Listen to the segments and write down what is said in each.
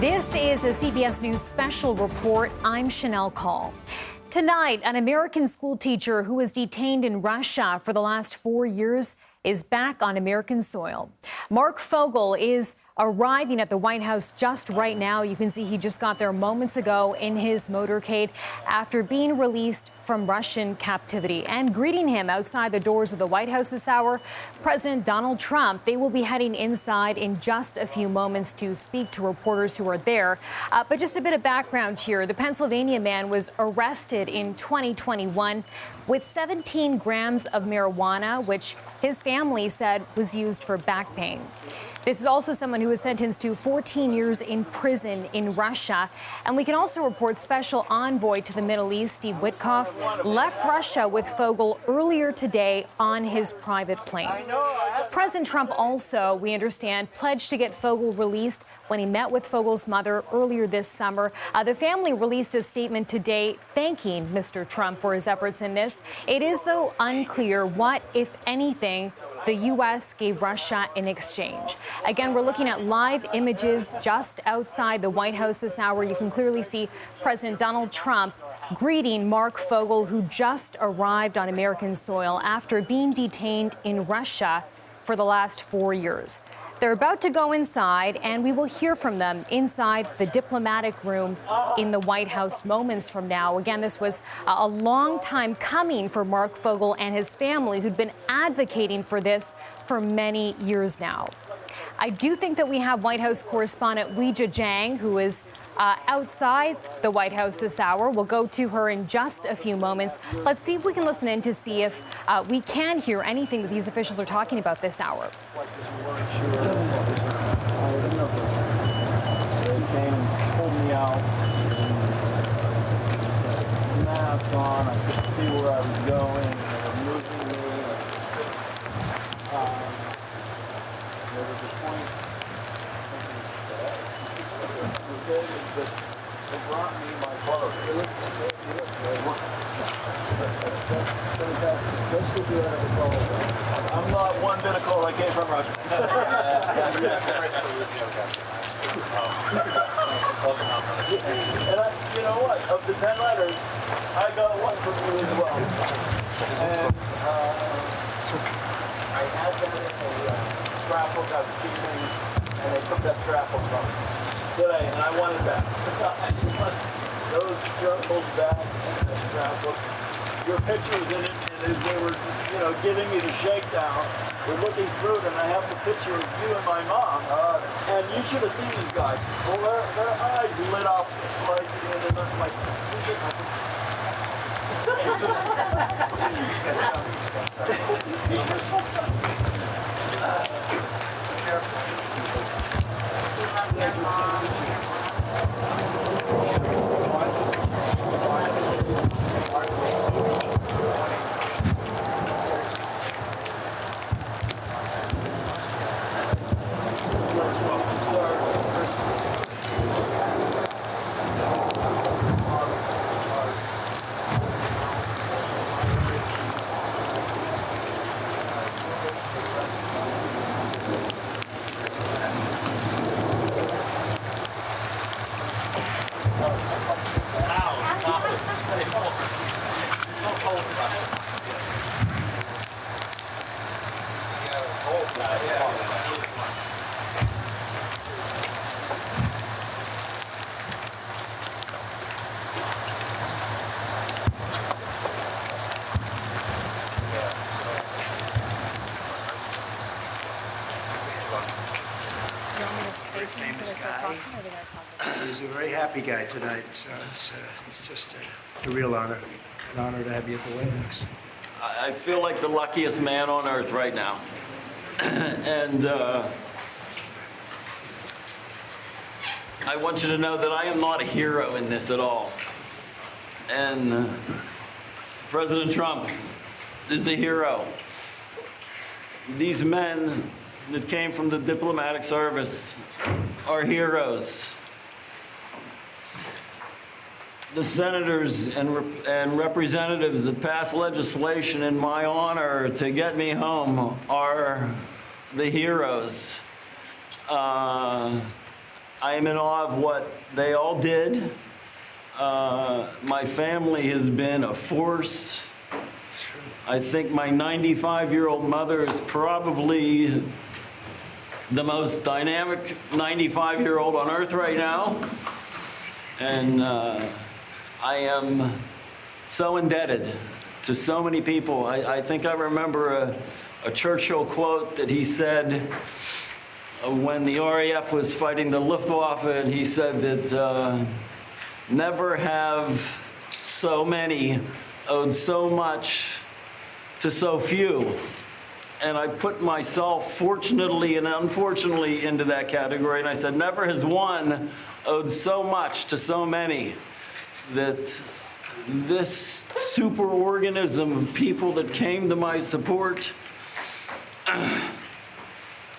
This is a CBS News special report. I'm Chanel Call. Tonight, an American school teacher who was detained in Russia for the last 4 years is back on American soil. Marc Fogel is arriving at the White House just right now. You can see he just got there moments ago in his motorcade after being released from Russian captivity. And greeting him outside the doors of the White House this hour, President Donald Trump. They will be heading inside in just a few moments to speak to reporters who are there. But just a bit of background here. The Pennsylvanian man was arrested in 2021 with 17 grams of marijuana, which his family said was used for back pain. This is also someone who was sentenced to 14 years in prison in Russia. And we can also report special envoy to the Middle East, Steve Witkoff, left Russia with Fogle earlier today on his private plane. President Trump also, we understand, pledged to get Fogle released when he met with Fogle's mother earlier this summer. The family released a statement today thanking Mr. Trump for his efforts in this. It is, though, unclear what, if anything, the U.S. gave Russia in exchange. Again, we're looking at live images just outside the White House this hour. You can clearly see President Donald Trump greeting Marc Fogel, who just arrived on American soil after being detained in Russia for the last 4 years. They're about to go inside, and we will hear from them inside the diplomatic room in the White House moments from now. Again, this was a long time coming for Marc Fogel and his family, who'd been advocating for this for many years now. I do think that we have White House correspondent Weijia Jiang, who is outside the White House this hour. We'll go to her in just a few moments. Let's see if we can listen in to see if we can hear anything that these officials are talking about this hour. They came and pulled me out. Mask on, I could see where I was going. They were moving me. There was a point that they brought me my boat. I'm not one bit of cold. I came from Russia. And you know what? Of the 10 letters, I got one from you as well. And I had that in a scrapbook I was keeping, and they took that scrapbook from me today, and I wanted that. Those scribbles back in that scrapbook. Your pictures in it, and as they were, giving me the shakedown, we're looking through it, and I have the picture of you and my mom. And you should have seen these guys. Well, their eyes lit up like, and they're like, He's a very happy guy tonight, so it's just a real honor, an honor to have you at the White House. I feel like the luckiest man on earth right now. And I want you to know that I am not a hero in this at all. And President Trump is a hero. These men that came from the diplomatic service are heroes. The senators and representatives that passed legislation in my honor to get me home are the heroes. I am in awe of what they all did. My family has been a force. I think my 95-year-old mother is probably the most dynamic 95-year-old on earth right now. And I am so indebted to so many people. I think I remember a Churchill quote that he said when the RAF was fighting the Luftwaffe, and he said that never have so many owed so much to so few. And I put myself, fortunately and unfortunately, into that category, and I said, never has one owed so much to so many. That this superorganism of people that came to my support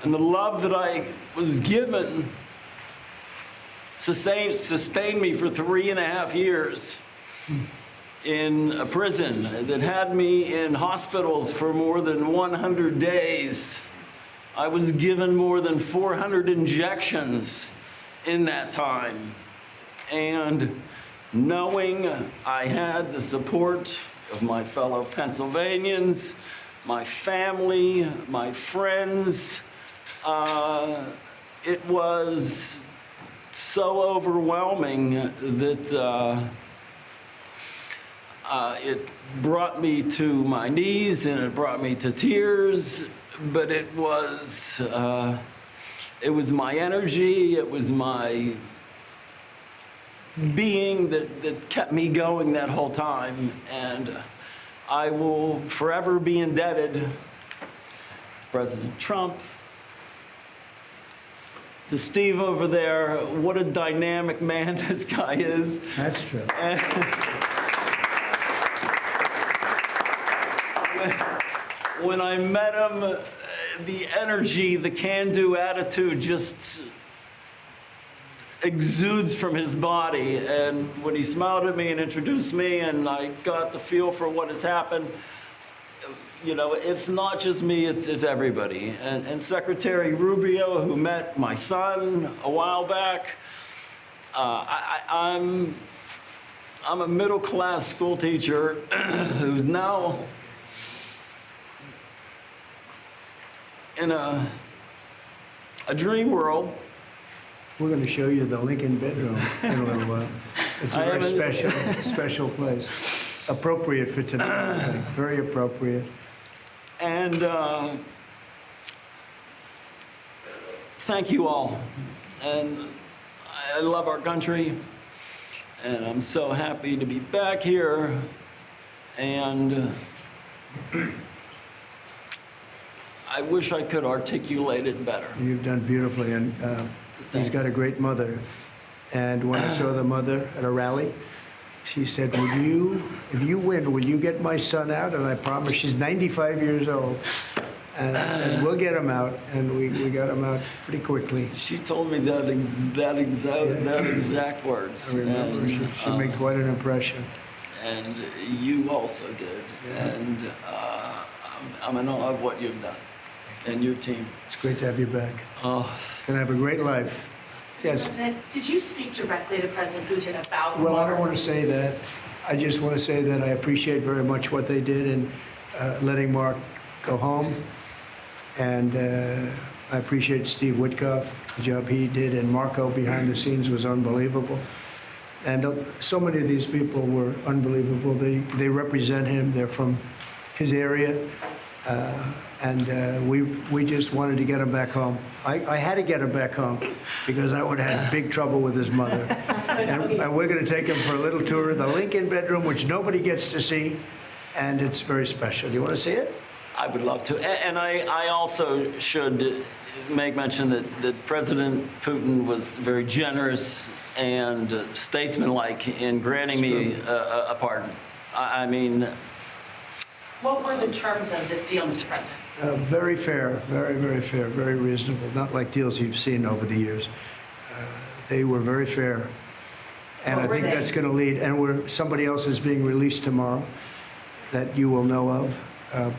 and the love that I was given sustained me for 3.5 years in a prison that had me in hospitals for more than 100 days. I was given more than 400 injections in that time. And knowing I had the support of my fellow Pennsylvanians, my family, my friends, it was so overwhelming that it brought me to my knees and it brought me to tears, but it was my energy, it was my being that kept me going that whole time. And I will forever be indebted to President Trump, to Steve over there. What a dynamic man this guy is. That's true. And when I met him, the energy, the can-do attitude just exudes from his body. And when he smiled at me and introduced me and I got the feel for what has happened, you know, it's not just me, it's everybody. And Secretary Rubio, who met my son a while back, I'm a middle-class school teacher who's now in a dream world. We're going to show you the Lincoln bedroom in a little while. It's a very special place. Appropriate for tonight, I think. Very appropriate. And thank you all. And I love our country. And I'm so happy to be back here. And I wish I could articulate it better. You've done beautifully, and he's got a great mother. And when I saw the mother at a rally, she said, if you win, will you get my son out? And I promised. She's 95 years old. And I said, we'll get him out. And we got him out pretty quickly. She told me that exact words. I remember. And, she made quite an impression. And you also did. Yeah. And I'm in awe of what you've done and your team. It's great to have you back. Oh. Gonna have a great life. Yes. President, did you speak directly to President Putin about Well, war? I don't want to say that. I just want to say that I appreciate very much what they did in letting Mark go home. And I appreciate Steve Witkoff, the job he did, and Marco behind the scenes was unbelievable. And so many of these people were unbelievable. They represent him. They're from his area. And we just wanted to get him back home. I had to get him back home because I would have had big trouble with his mother. And we're going to take him for a little tour of the Lincoln bedroom, which nobody gets to see, and it's very special. Do you want to see it? I would love to. And I also should make mention that President Putin was very generous and statesmanlike in granting me a pardon. I mean... What were the terms of this deal, Mr. President? Very fair, very, very fair, very reasonable. Not like deals you've seen over the years. They were very fair. And I think that's going to lead, and somebody else is being released tomorrow that you will know of.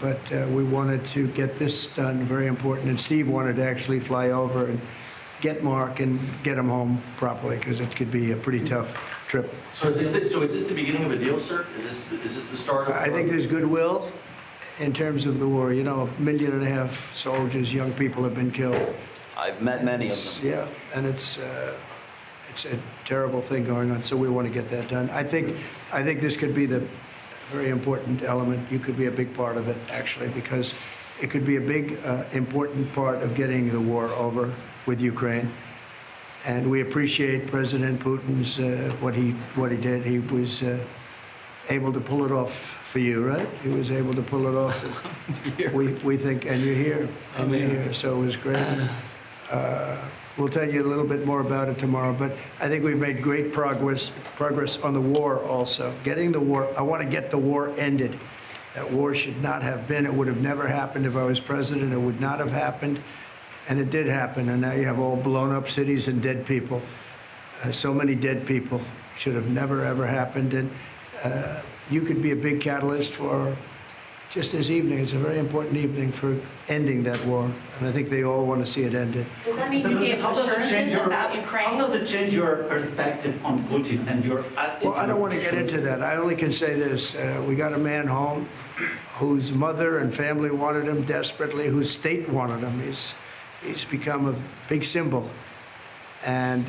But we wanted to get this done, very important. And Steve wanted to actually fly over and get Mark and get him home properly, because it could be a pretty tough trip. So is this the beginning of a deal, sir? Is this the start of? I think there's goodwill in terms of the war. You know, 1.5 million soldiers, young people have been killed. I've met many of them. Yeah, and it's a terrible thing going on, so we want to get that done. I think this could be the very important element. You could be a big part of it, actually, because it could be a big, important part of getting the war over with Ukraine. And we appreciate President Putin's what he did. He was able to pull it off for you, right? He was able to pull it off. We think, and you're here, and you're here, so it was great. We'll tell you a little bit more about it tomorrow, but I think we've made great progress on the war also. Getting the war, I want to get the war ended. That war should not have been. It would have never happened if I was president. It would not have happened, and it did happen, and now you have all blown up cities and dead people. So many dead people. Should have never, ever happened, and you could be a big catalyst for just this evening. It's a very important evening for ending that war, and I think they all want to see it ended. Does that mean you gave assurances about Ukraine? How does it change your perspective on Putin and your attitude? Well, I don't want to get into that. I only can say this. We got a man home whose mother and family wanted him desperately, whose state wanted him. He's become a big symbol, and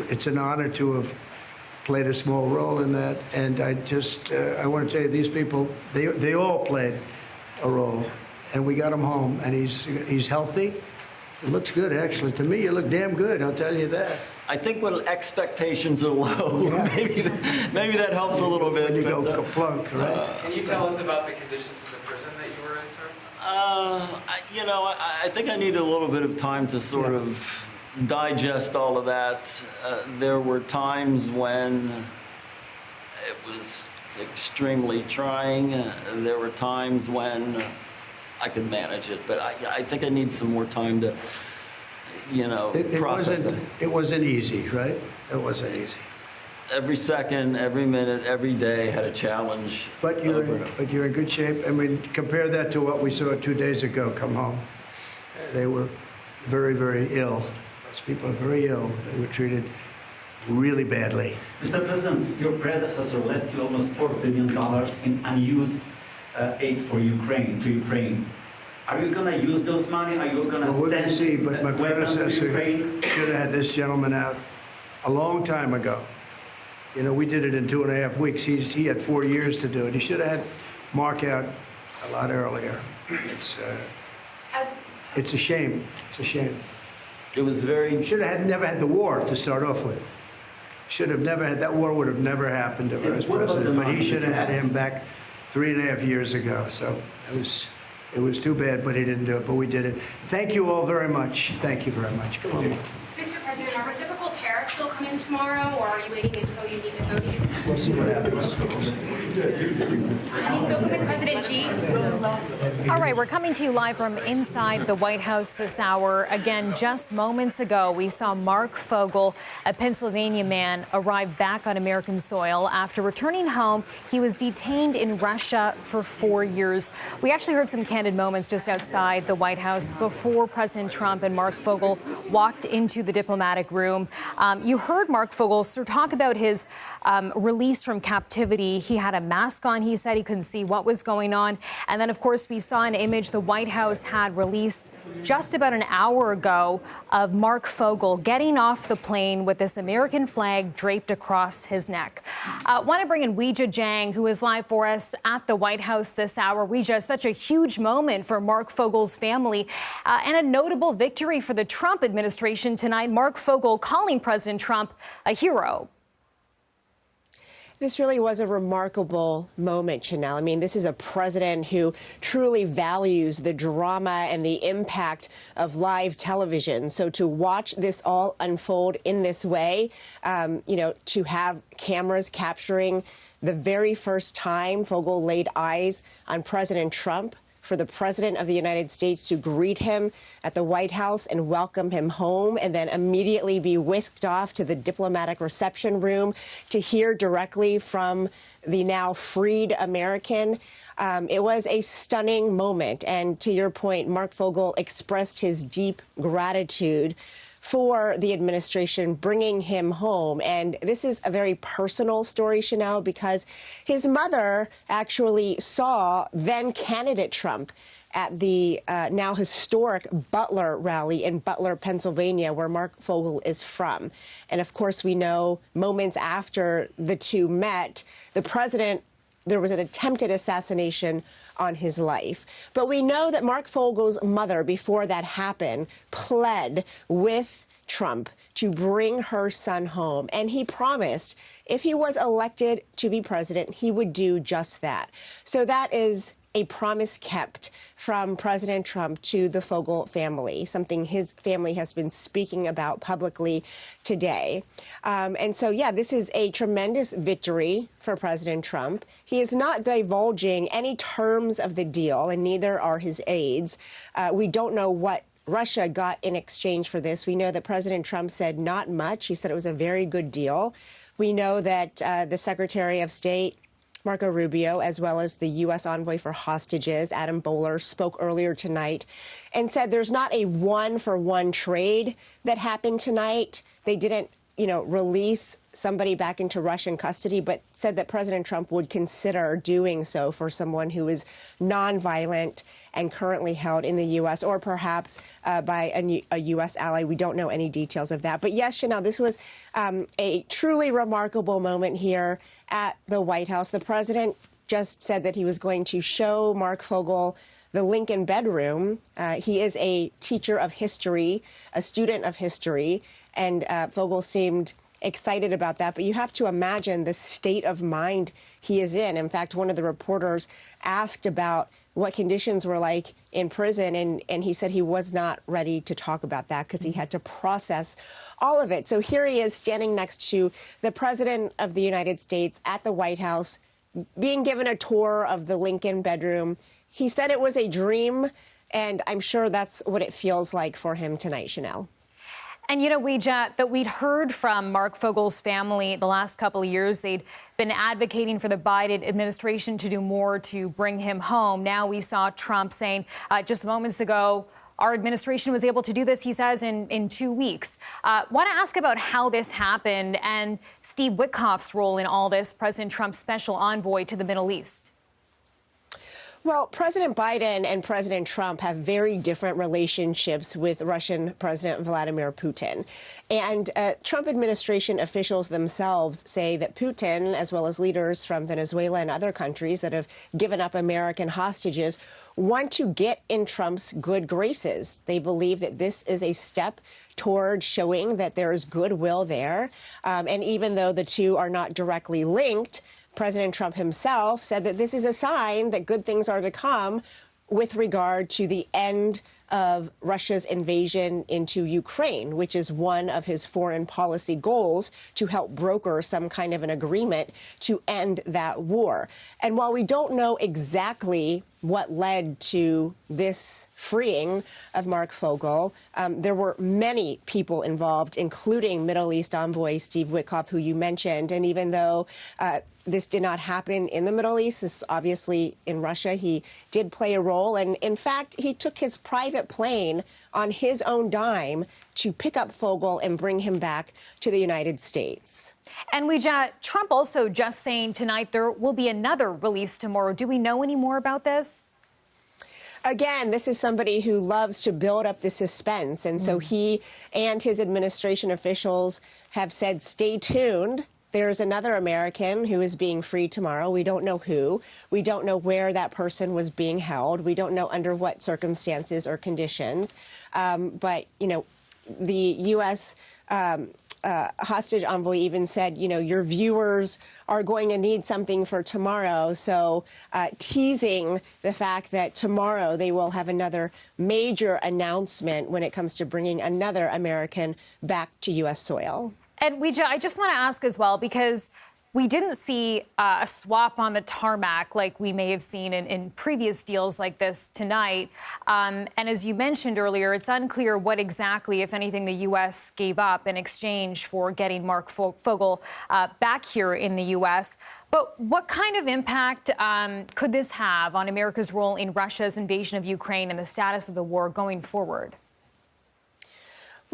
it's an honor to have played a small role in that. And I want to tell you, these people, they all played a role, and we got him home, and he's healthy. It looks good, actually. To me, you look damn good, I'll tell you that. I think when expectations are low, Yeah. maybe that helps a little bit. When you but, go kaplunk, right? Can you tell us about the conditions in the prison that you were in, sir? I think I need a little bit of time to sort of digest all of that. There were times when it was extremely trying. There were times when I could manage it, but I think I need some more time to, process it. It wasn't easy, right? It wasn't easy. Every second, every minute, every day had a challenge. But you're in good shape. I mean, compare that to what we saw 2 days ago come home. They were very, very ill. Those people are very ill. They were treated really badly. Mr. President, your predecessor left you almost $4 billion in unused aid for Ukraine. Are you going to use those money? Are you going to We're going to send see, but my weapons to predecessor Ukraine? should have had this gentleman out a long time ago. We did it in 2.5 weeks. He had 4 years to do it. He should have had Mark out a lot earlier. It's a shame. It's a shame. It was very... Should have never had the war to start off with. Should have never had, that war would have never happened if I was What about the president. But he money should that have you had him back 3.5 years ago. So it was too bad, but he didn't do it. But we did it. Thank you all very much. Thank you very much. Come on. Mr. President, are reciprocal tariffs still coming tomorrow, or are you waiting until you need to vote? We'll see what happens. Have you spoken with President Xi? All right, we're coming to you live from inside the White House this hour. Again, just moments ago, we saw Marc Fogel, a Pennsylvania man, arrive back on American soil. After returning home, he was detained in Russia for 4 years. We actually heard some candid moments just outside the White House before President Trump and Marc Fogel walked into the diplomatic room. You heard Marc Fogel talk about his release from captivity. He had a mask on. He said he couldn't see what was going on. And then, of course, we saw an image the White House had released just about an hour ago of Marc Fogel getting off the plane with this American flag draped across his neck. I want to bring in Weijia Jiang, who is live for us at the White House this hour. Weijia, such a huge moment for Marc Fogel's family and a notable victory for the Trump administration tonight. Marc Fogel calling President Trump a hero. This really was a remarkable moment, Chanel. I mean, this is a president who truly values the drama and the impact of live television. So to watch this all unfold in this way, to have cameras capturing the very first time Fogel laid eyes on President Trump, for the President of the United States to greet him at the White House and welcome him home, and then immediately be whisked off to the diplomatic reception room to hear directly from the now freed American. It was a stunning moment. And to your point, Marc Fogel expressed his deep gratitude for the administration bringing him home. And this is a very personal story, Chanel, because his mother actually saw then candidate Trump at the now historic Butler rally in Butler, Pennsylvania, where Marc Fogel is from. And of course, we know moments after the two met, the president, there was an attempted assassination on his life. But we know that Marc Fogel's mother, before that happened, pled with Trump to bring her son home. And he promised if he was elected to be president, he would do just that. So that is a promise kept from President Trump to the Fogle family, something his family has been speaking about publicly today. And so, yeah, this is a tremendous victory for President Trump. He is not divulging any terms of the deal, and neither are his aides. We don't know what Russia got in exchange for this. We know that President Trump said not much. He said it was a very good deal. We know that the Secretary of State, Marco Rubio, as well as the U.S. envoy for hostages, Adam Bowler, spoke earlier tonight and said there's not a one-for-one trade that happened tonight. They didn't, release somebody back into Russian custody, but said that President Trump would consider doing so for someone who is nonviolent and currently held in the U.S. or perhaps by a U.S. ally. We don't know any details of that. But yes, Chanel, this was a truly remarkable moment here at the White House. The president just said that he was going to show Marc Fogel the Lincoln bedroom. He is a teacher of history, a student of history, and Fogle seemed excited about that. But you have to imagine the state of mind he is in. In fact, one of the reporters asked about what conditions were like in prison, and he said he was not ready to talk about that because he had to process all of it. So here he is standing next to the President of the United States at the White House, being given a tour of the Lincoln bedroom. He said it was a dream, and I'm sure that's what it feels like for him tonight, Chanel. And, Weijia, that we'd heard from Marc Fogel's family the last couple of years. They'd been advocating for the Biden administration to do more to bring him home. Now we saw Trump saying just moments ago, our administration was able to do this, he says, in 2 weeks. Want to ask about how this happened and Steve Witkoff's role in all this, President Trump's special envoy to the Middle East. Well, President Biden and President Trump have very different relationships with Russian President Vladimir Putin. And Trump administration officials themselves say that Putin, as well as leaders from Venezuela and other countries that have given up American hostages, want to get in Trump's good graces. They believe that this is a step toward showing that there is goodwill there. And even though the two are not directly linked, President Trump himself said that this is a sign that good things are to come with regard to the end of Russia's invasion into Ukraine, which is one of his foreign policy goals, to help broker some kind of an agreement to end that war. And while we don't know exactly what led to this freeing of Marc Fogel, there were many people involved, including Middle East envoy Steve Witkoff, who you mentioned. And even though this did not happen in the Middle East, this obviously in Russia, he did play a role. And in fact, he took his private plane on his own dime to pick up Fogle and bring him back to the United States. And Weijia, Trump also just saying tonight there will be another release tomorrow. Do we know any more about this? Again, this is somebody who loves to build up the suspense. And so he and his administration officials have said, stay tuned. There's another American who is being freed tomorrow. We don't know who. We don't know where that person was being held. We don't know under what circumstances or conditions. But, the U.S. Hostage envoy even said, your viewers are going to need something for tomorrow. So teasing the fact that tomorrow they will have another major announcement when it comes to bringing another American back to U.S. soil. And Weijia, I just want to ask as well, because we didn't see a swap on the tarmac like we may have seen in previous deals like this tonight. And as you mentioned earlier, it's unclear what exactly, if anything, the U.S. gave up in exchange for getting Marc Fogel back here in the U.S. But what kind of impact could this have on America's role in Russia's invasion of Ukraine and the status of the war going forward?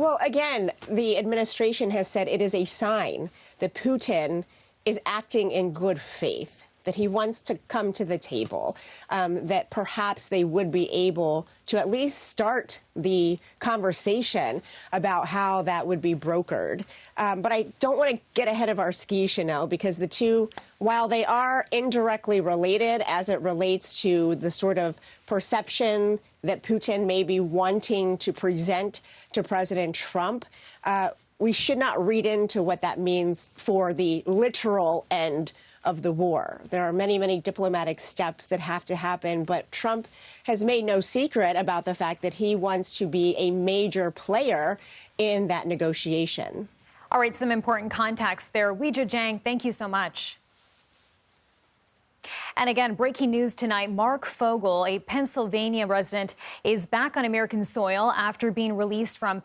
Well, again, the administration has said it is a sign that Putin is acting in good faith, that he wants to come to the table, that perhaps they would be able to at least start the conversation about how that would be brokered. But I don't want to get ahead of our skis, Chanel, because the two, while they are indirectly related as it relates to the sort of perception that Putin may be wanting to present to President Trump, we should not read into what that means for the literal end of the war. There are many, many diplomatic steps that have to happen, but Trump has made no secret about the fact that he wants to be a major player in that negotiation. All right, some important context there. Weijia Jiang, thank you so much. And again, breaking news tonight, Marc Fogel, a Pennsylvania resident, is back on American soil after being released from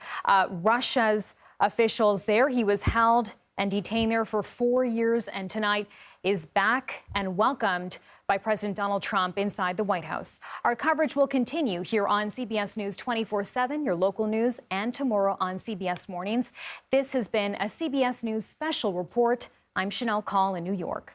Russia's officials there. He was held and detained there for 4 years, and tonight is back and welcomed by President Donald Trump inside the White House. Our coverage will continue here on CBS News 24/7, your local news, and tomorrow on CBS Mornings. This has been a CBS News special report. I'm Chanel Call in New York.